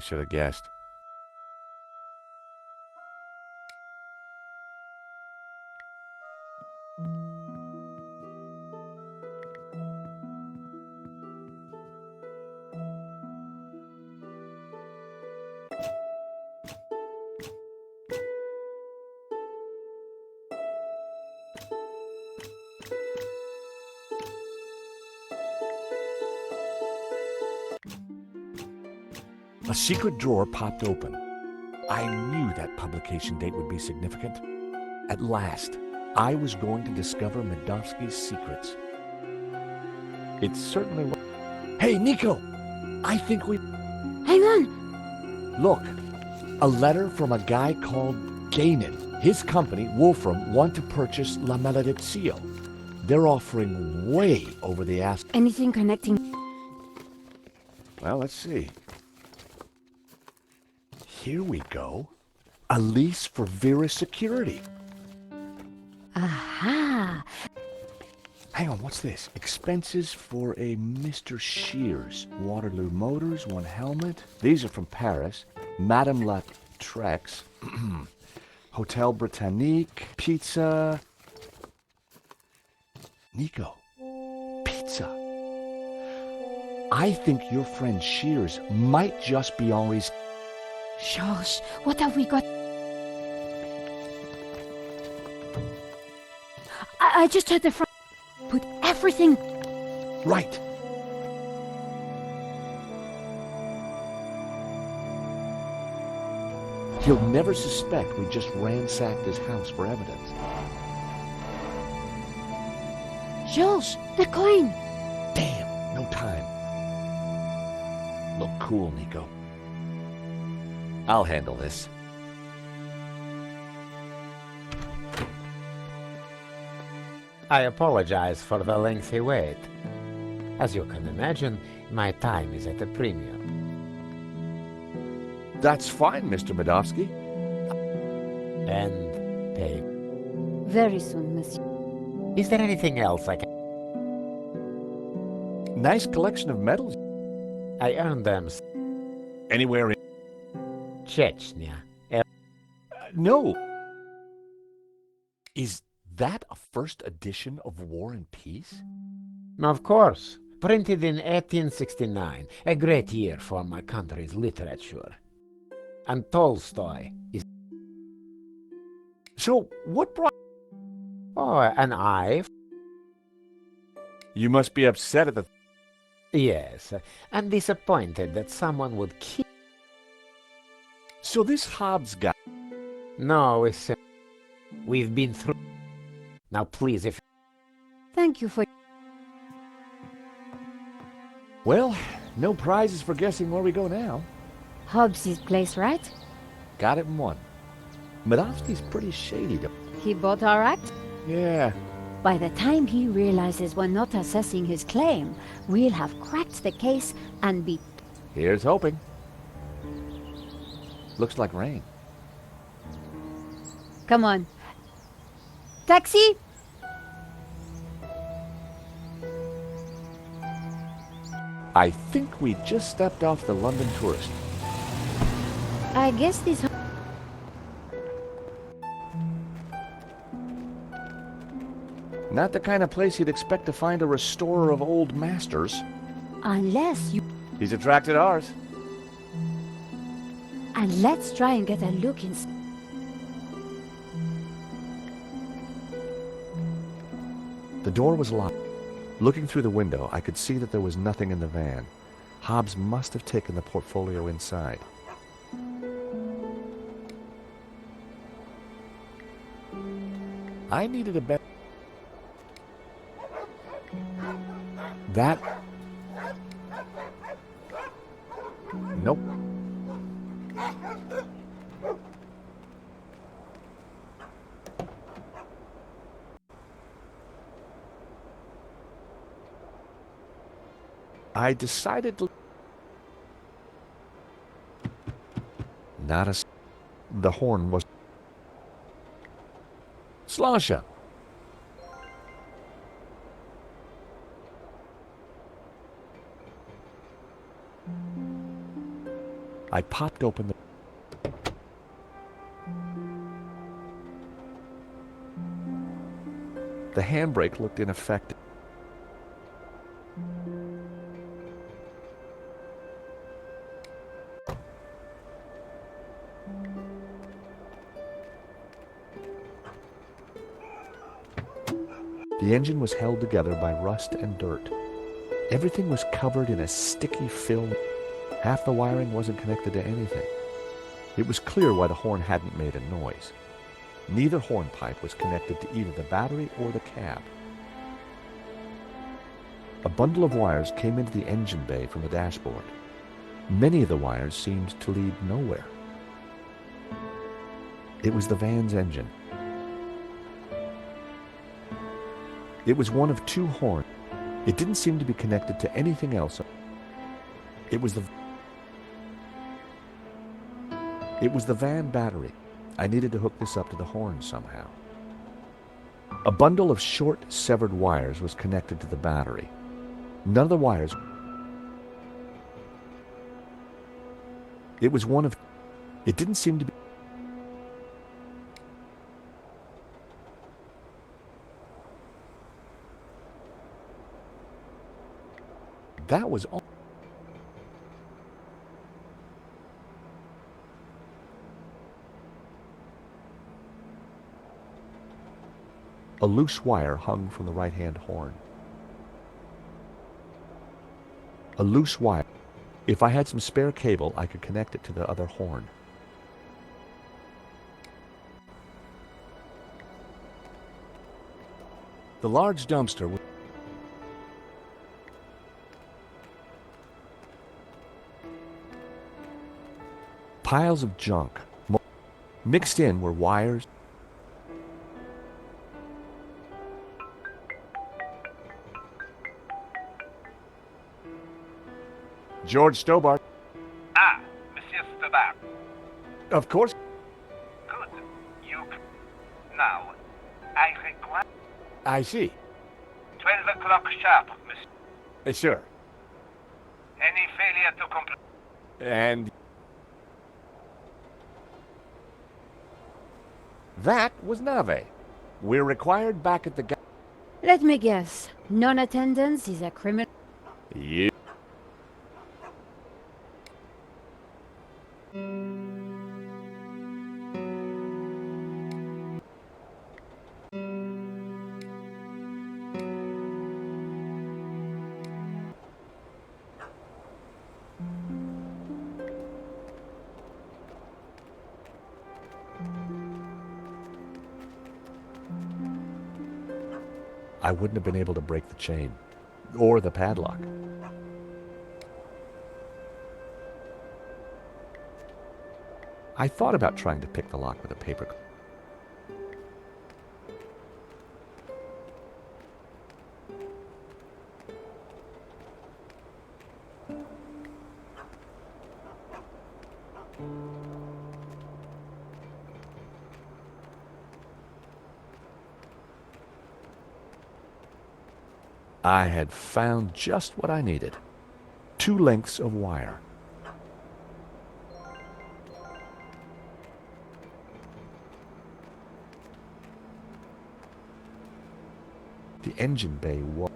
should have guessed. A secret drawer popped open. I knew that publication date would be significant. At last, I was going to discover Medovsky's secrets. It certainly was. Hey, Nico! I think we... Hang on! Look, a letter from a guy called Ganon. His company, Wolfram, want to purchase La Maledizio. They're offering way over the ask. Anything connecting? Well, let's see. Here we go. A lease for Vera Security. Aha! Hang on, what's this? Expenses for a Mr. Shears. Waterloo Motors, one helmet. These are from Paris. Madame La Trex. Hotel Britannique. Pizza. Nico. Pizza. I think your friend Shears might just be Henri's... Georges, what have we got? I just heard the front. Put everything. Right. He'll never suspect we just ransacked his house for evidence. Georges, the coin. Damn, no time. Look cool, Nico. I'll handle this. I apologize for the lengthy wait. As you can imagine, my time is at a premium. That's fine, Mr. Medovsky. And pay. Very soon, monsieur. Is there anything else I can... Nice collection of medals. I earned them Anywhere in... Chechnya. No. Is that a first edition of War and Peace? Of course. Printed in 1869. A great year for my country's literature. And Tolstoy is... So, what brought... Oh, an eye? You must be upset at the... Yes. I'm disappointed that someone would keep... So this Hobbs guy... No, we've been through... Now please, if... Thank you for... Well, no prizes for guessing where we go now. Hobbs' place, right? Got it in one. Medovsky's pretty shady, though. He bought our act? Yeah. By the time he realizes we're not assessing his claim, we'll have cracked the case and be... Here's hoping. Looks like rain. Come on. Taxi! I think we just stepped off the London tourist. I guess this... Not the kind of place you'd expect to find a restorer of old masters. Unless you... He's attracted ours. And let's try and get a look in... The door was locked. Looking through the window, I could see that there was nothing in the van. Hobbs must have taken the portfolio inside. I needed a bed. That... Nope. I decided to... Not a... The horn was... Slasha. I popped open the... The handbrake looked ineffective. The engine was held together by rust and dirt. Everything was covered in a sticky film. Half the wiring wasn't connected to anything. It was clear why the horn hadn't made a noise. Neither hornpipe was connected to either the battery or the cab. A bundle of wires came into the engine bay from the dashboard. Many of the wires seemed to lead nowhere. It was the van's engine. It was one of two horns. It didn't seem to be connected to anything else. It was the van battery. I needed to hook this up to the horn somehow. A bundle of short, severed wires was connected to the battery. None of the wires... It was one of... It didn't seem to be... That was all. A loose wire hung from the right-hand horn. A loose wire. If I had some spare cable, I could connect it to the other horn. The large dumpster was... Piles of junk. Mixed in were wires. George Stobart. Ah, Monsieur Stobart. Of course. Good. Now, I require... I see. 12 o'clock sharp, Monsieur. Sure. Any failure to comply... And... That was Nave. We're required back at the... Let me guess. Non-attendance is a criminal. You... I wouldn't have been able to break the chain. Or the padlock. I thought about trying to pick the lock with a paper clip. I had found just what I needed. 2 lengths of wire. The engine bay was...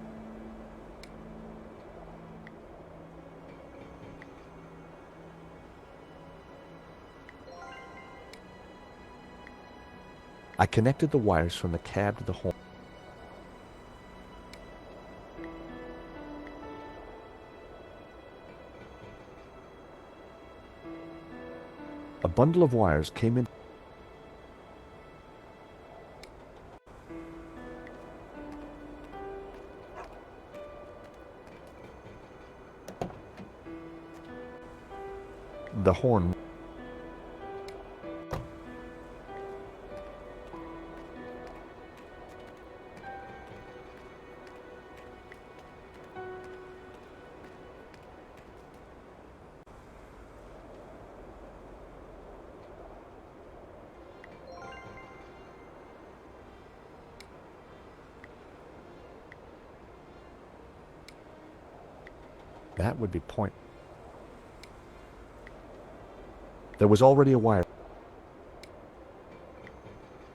I connected the wires from the cab to the horn. A bundle of wires came in. The horn. That would be point. There was already a wire.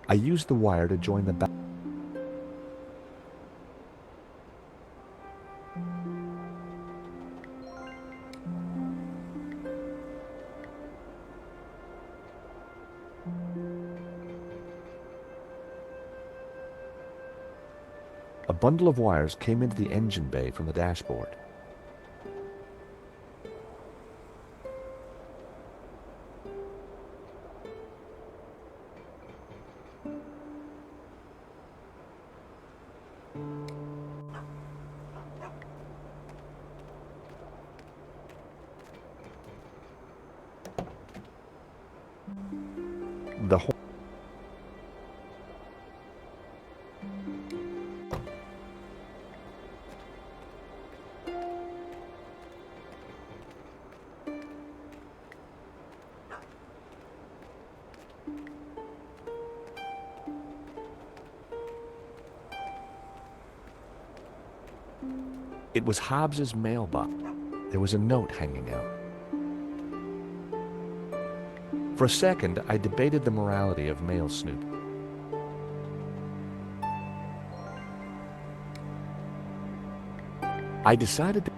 I used the wire to join the back. A bundle of wires came into the engine bay from the dashboard. The whole It was Hobbs's mailbox. There was a note hanging out. For a second, I debated the morality of mail snooping. I decided to...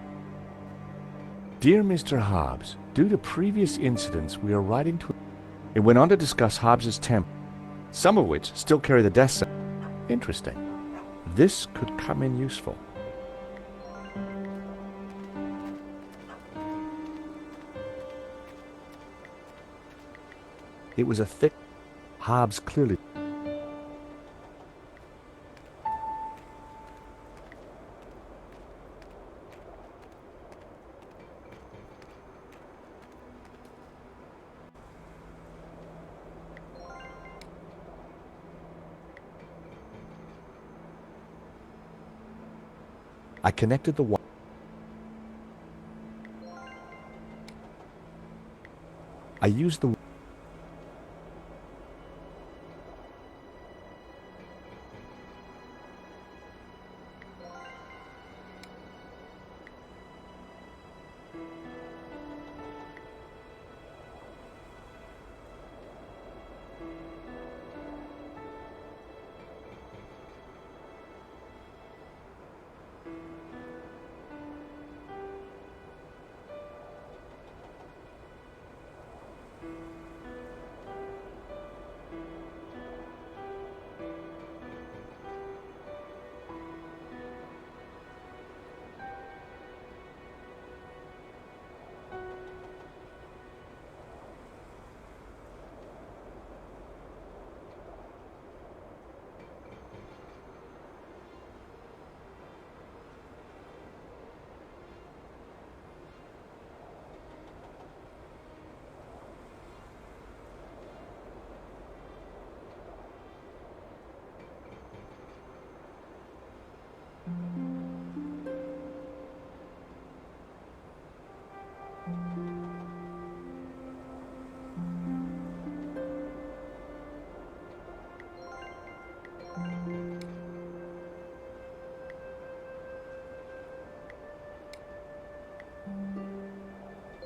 Dear Mr. Hobbs, due to previous incidents, we are writing to... It went on to discuss Hobbs's temper, some of which still carry the death sentence. Interesting. This could come in useful. It was a thick... Hobbs clearly... I connected the wire. I used the...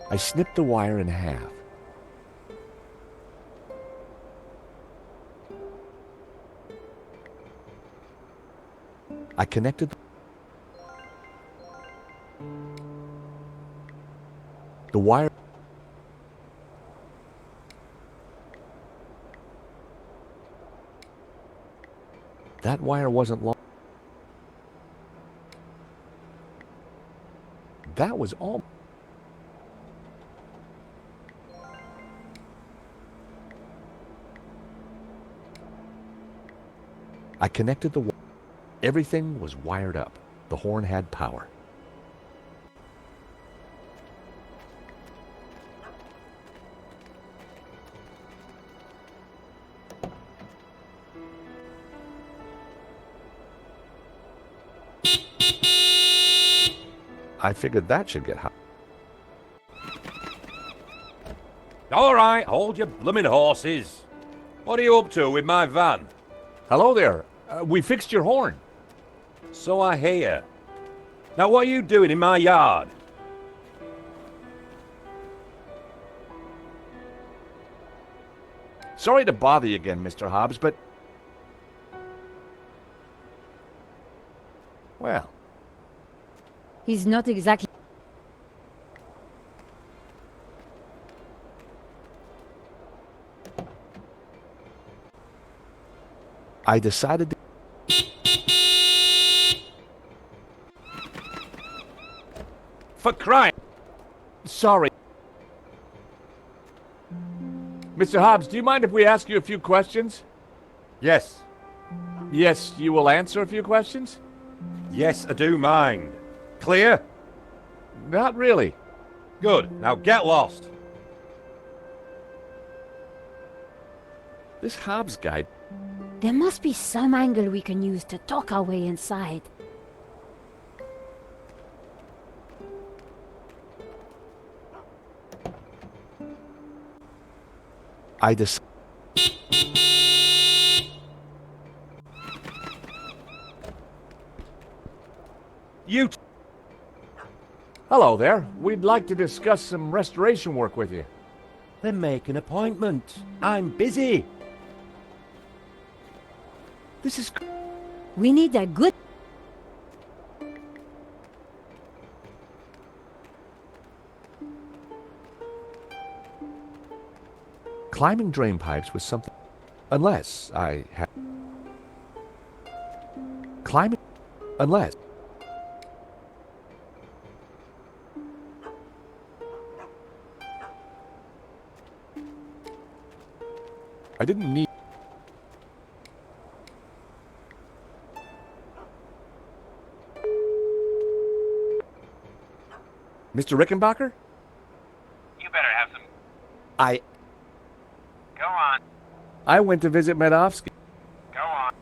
I snipped the wire in half. I connected the wire. That wire wasn't long. That was all. I connected the wire. Everything was wired up. The horn had power. I figured that should get hot. All right, hold your blooming horses. What are you up to with my van? Hello there. We fixed your horn. So I hear. Now what are you doing in my yard? Sorry to bother you again, Mr. Hobbs, but... Well, He's not exactly... I decided to... For crying! Sorry. Mr. Hobbs, do you mind if we ask you a few questions? Yes. Yes, you will answer a few questions? Yes, I do mind. Clear? Not really. Good. Now get lost. This Hobbs guy... There must be some angle we can use to talk our way inside. I decided... You Hello there. We'd like to discuss some restoration work with you. Then make an appointment. I'm busy. This is... We need a good... Climbing drain pipes was something... Unless I have... Climbing... Unless... I didn't need... Mr. Rickenbacker? You better have some. I Go on. went to visit Medovsky. Go on.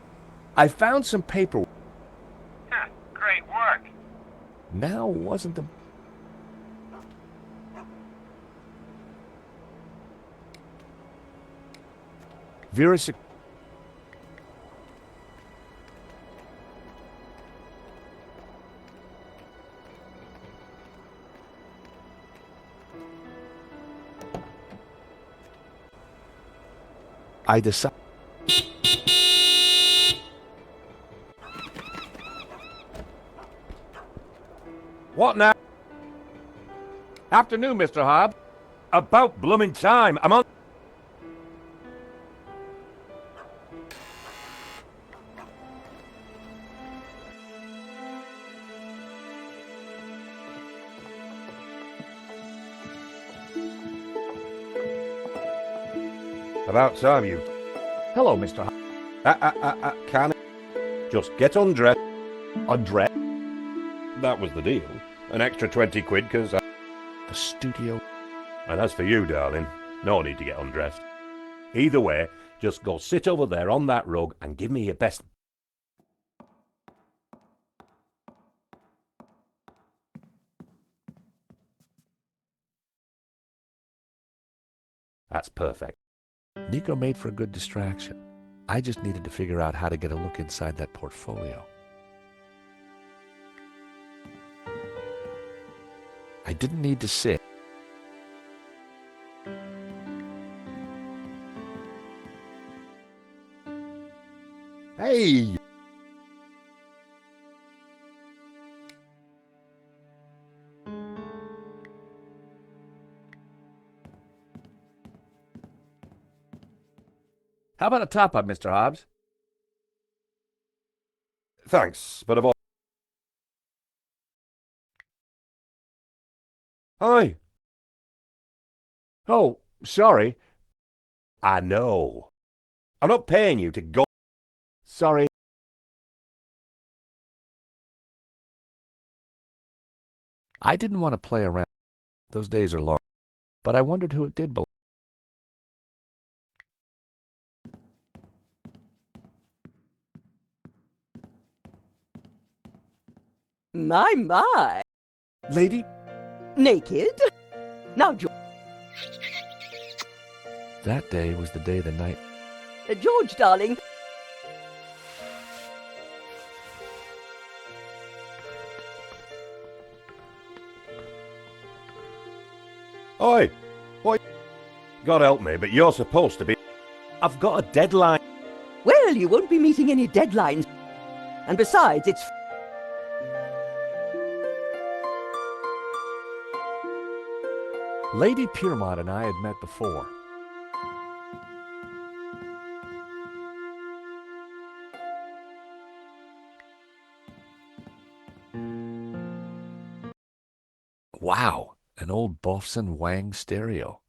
I found some paperwork. Huh, great work. Now wasn't the... Vera Sik... I decided... What now? Afternoon, Mr. Hobbs. About blooming time. I'm on. About time you. Hello, Mr. Hobbs. Can just get undressed. Undressed? That was the deal. An extra 20 quid, cause I... The studio... And as for you, darling, no need to get undressed. Either way, just go sit over there on that rug and give me your best. That's perfect. Nico made for a good distraction. I just needed to figure out how to get a look inside that portfolio. I didn't need to sit. Hey! How about a top-up, Mr. Hobbs? Thanks, but I've... Hi. Oh, sorry. I know. I'm not paying you to go... Sorry. I didn't want to play around. Those days are long. But I wondered who it did belong. My. Lady? Naked? Now, That day was the day the night... George, darling. Oi! Oi! God help me, but you're supposed to be... I've got a deadline. Well, you won't be meeting any deadlines. And besides, it's... Lady Piermont and I had met before. Wow, an old Bofson Wang stereo.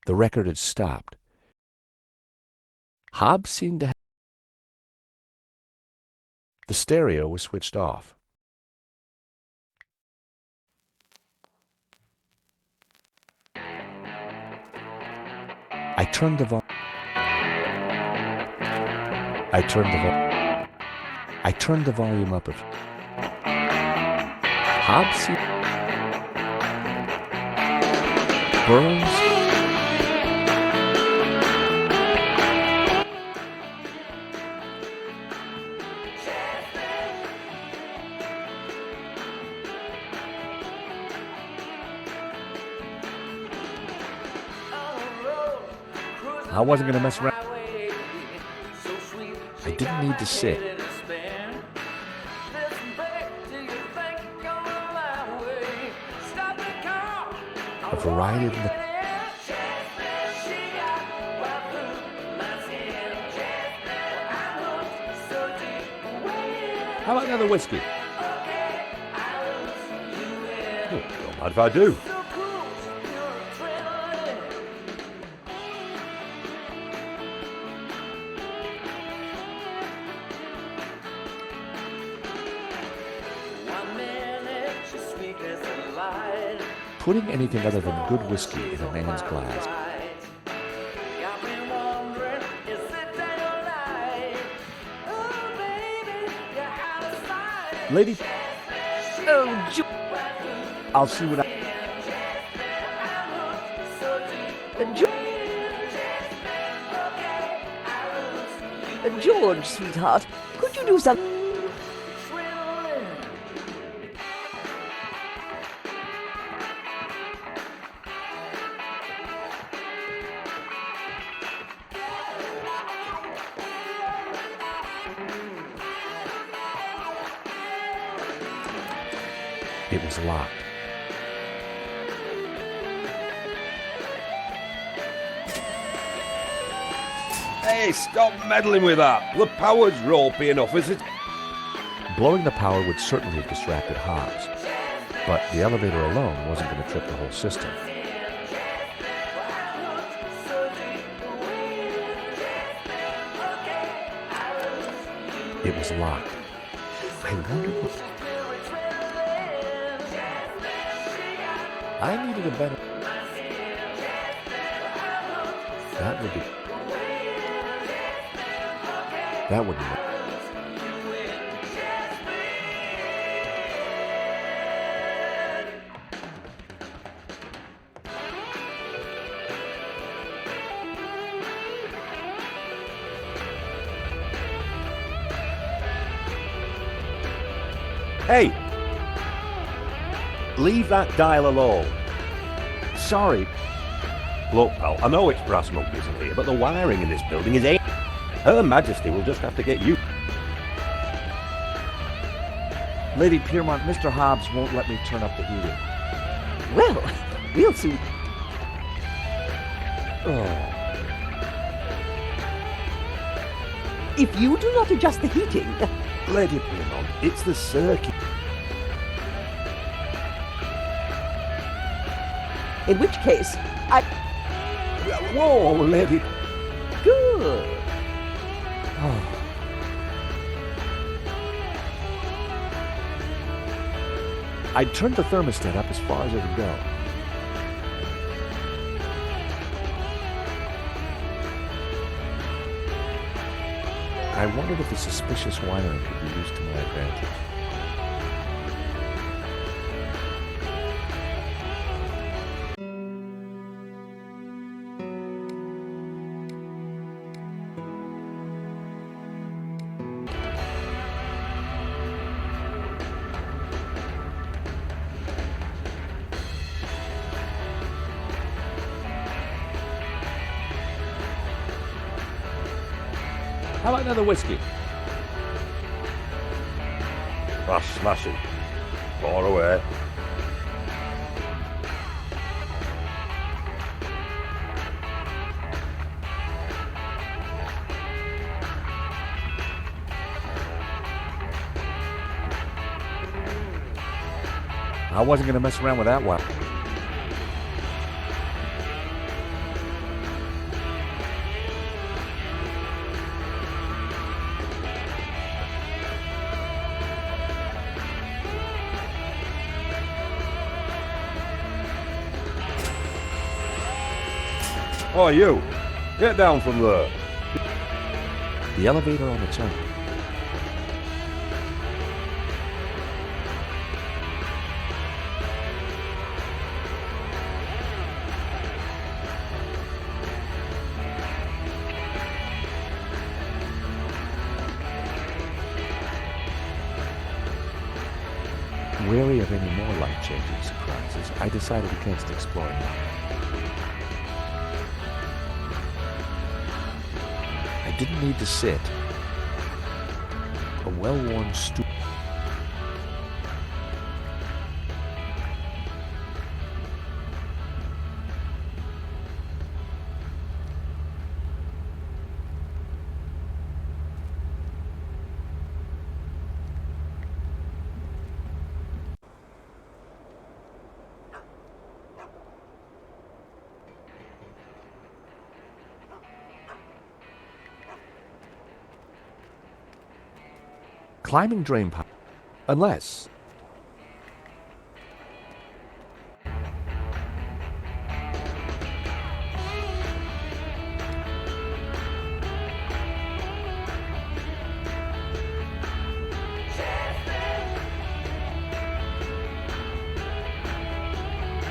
The record had stopped. Hobbs seemed to have... The stereo was switched off. I turned the volume up a few. Hobbs Burns. I wasn't going to mess around. I didn't need to sit. A variety of... How about another whiskey? Oh, don't mind if I do. Putting anything other than good whiskey in a man's glass. Lady... Oh, I'll see what I... George, sweetheart, could you do something? It was locked. Hey, stop meddling with that. The power's ropey enough, is it? Blowing the power would certainly have distracted Hobbs, but the elevator alone wasn't going to trip the whole system. It was locked. I wondered what... I needed a better... That would be... That wouldn't work. Hey! Leave that dial alone. Sorry. Look, pal, I know it's brass monkeys in here, but the wiring in this building is ain't. Her Majesty will just have to get you. Lady Piermont, Mr. Hobbs won't let me turn up the heating. Well, we'll see. Oh. If you do not adjust the heating... Lady Piermont, it's the circuit. In which case, I... Whoa, Lady... Good. Oh. I turned the thermostat up as far as it would go. I wondered if the suspicious wiring could be used to my advantage. How about another whiskey? That's smashing. Far away. I wasn't going to mess around with that one. Oh, you! Get down from there. The elevator on its own. Wary of any more life-changing surprises, I decided against exploring them. I didn't need to sit. A well-worn stool. Climbing drain pipe. Unless...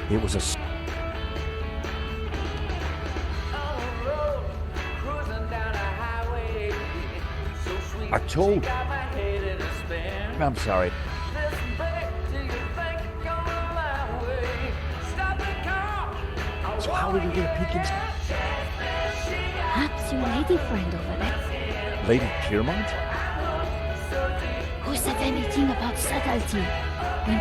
It was a... I told... I'm sorry. So how did we get a peek into... Perhaps your lady friend over there. Lady Piermont? Who said anything about subtlety? No.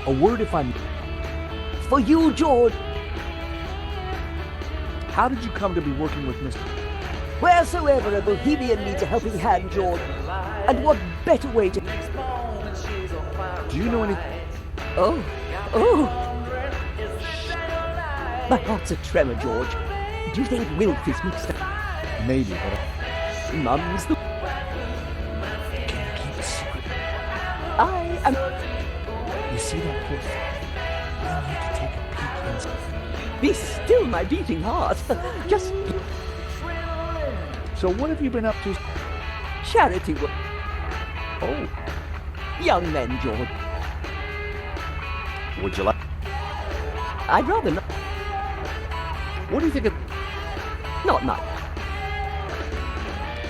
A word if I'm... For you, George. How did you come to be working with Mr... Wheresoever a bohemian needs a helping hand, George. And what better way to... Do you know any... Oh. My heart's a tremor, George. Do you think Wilf is mixed up? Maybe, but... Mum's the... Can you keep a secret? I am... You see that poor thing? We need to take a peek inside. Be still, my beating heart. Just So what have you been up to? charity work. Oh, Young men, George. would you like... I'd rather not. What do you think of... Not much.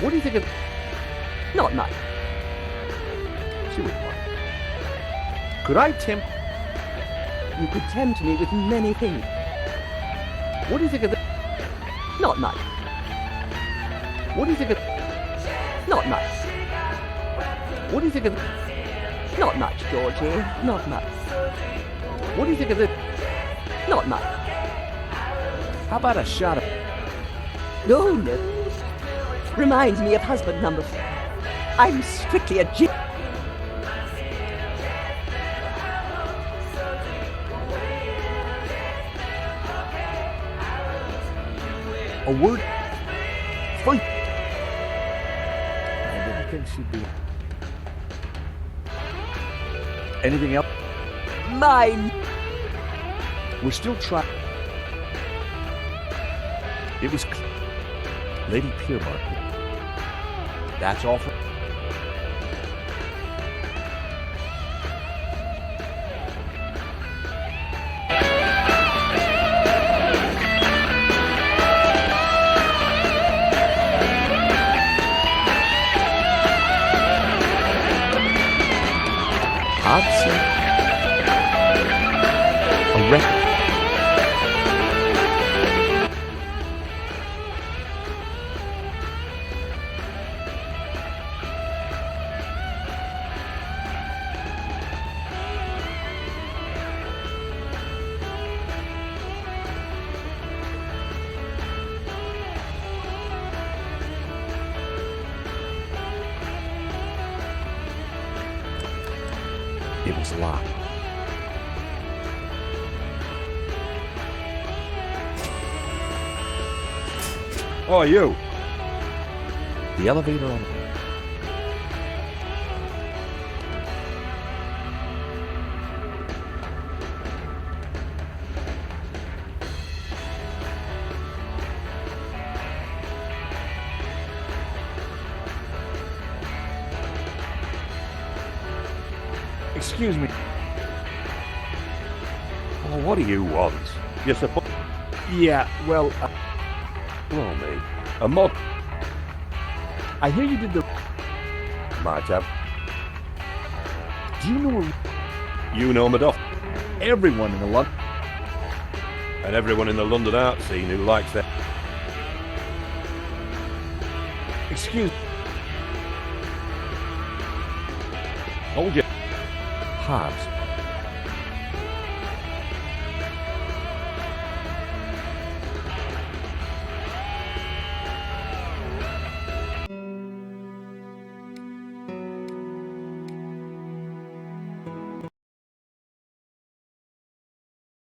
What do you think of... Not much. She would want. Could I tempt... You could tempt me with many things. What do you think of... Not much. What do you think of... Not much. What do you think of... Not much, Georgie. Not much. What do you think of this? Not much. How about a shot of... No, no. Reminds me of husband number. I'm strictly a gin. A word... For I didn't think she'd be... Anything else? mine. We're still trying... It was... Lady Piermont. That's all for... Hudson. A record. It was locked. Oh, you. The elevator on Excuse me. Oh, what do you want? You're supposed... Yeah, well, Well, me. A mod... I hear you did the... Might have. Do you know You know Madoff. everyone in the London... And everyone in the London art scene who likes their... Excuse... Hold your... Hobbs,